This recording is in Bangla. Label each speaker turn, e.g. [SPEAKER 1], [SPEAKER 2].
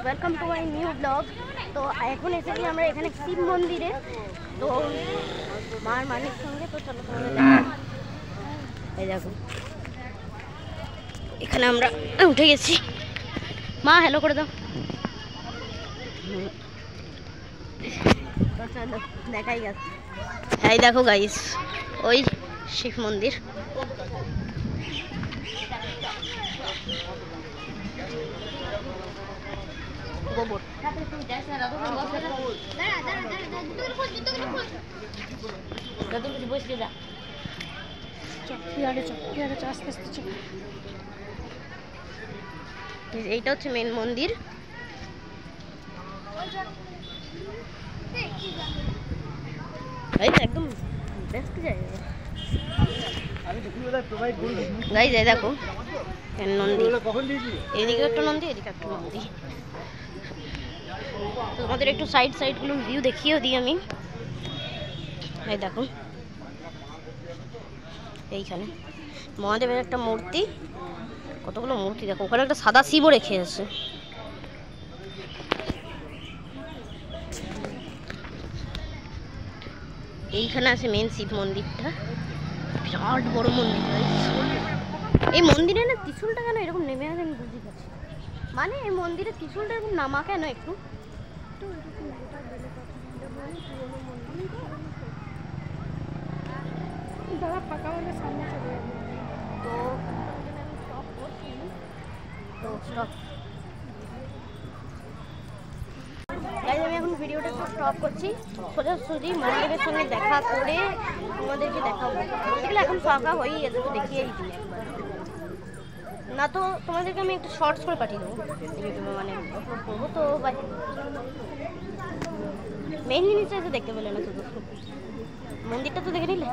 [SPEAKER 1] Welcome to my new blog. তো এখন এসেছি আমরা এখানে শিব মন্দিরে, তো মার মানির সঙ্গে। তো চলো তোমাদের এই দেখো, এখানে আমরা উঠে গেছি। মা হ্যালো করে দাও। তো চলো দেখাই গেছে। এই দেখো গাইস, ওই শিব মন্দির। গোবর এইটা হচ্ছে মেন মন্দির। একদম বেস্ট জায়গা গাইস। এই দেখো নন্দী, এদিকে একটা নন্দী, এদিকে একটা নন্দী। তোমাদের একটু সাইডগুলোর ভিউ দেখিয়েও দিই আমি। এই দেখো, এইখানে মহাদেবের একটা মূর্তি, কতগুলো মূর্তি দেখো। ওখানে একটা সাদা শিবও রেখে আছে। এইখানে আছে মেন শিব মন্দিরটা, বিরাট বড় মন্দির। এই মন্দিরে না ত্রিশূলটা কেন এরকম নেমে আছে আমি বুঝতে পারছি। মানে এই মন্দিরে ত্রিশূলটা এরকম নামা কেন একটু। দাদা ফাঁকা হলে সামনে চলে যাবে। তো স্টপ। আমি এখন ভিডিওটা একটু স্টপ করছি। সোজাসুজি মহাদেবের সঙ্গে দেখা করে তোমাদেরকে দেখাবো। এগুলো এখন ফাঁকা হয়েই গেছে, তো দেখিয়েই দিই একবার। না তো তোমাদেরকে আমি একটু শর্টস করে পাঠিয়ে দেবো ইউটিউবে, মানে আপলোড করবো। তো বাই। মেন জিনিসটা এসে দেখতে পেলে না, শুধু মন্দিরটা তো দেখে নিলে।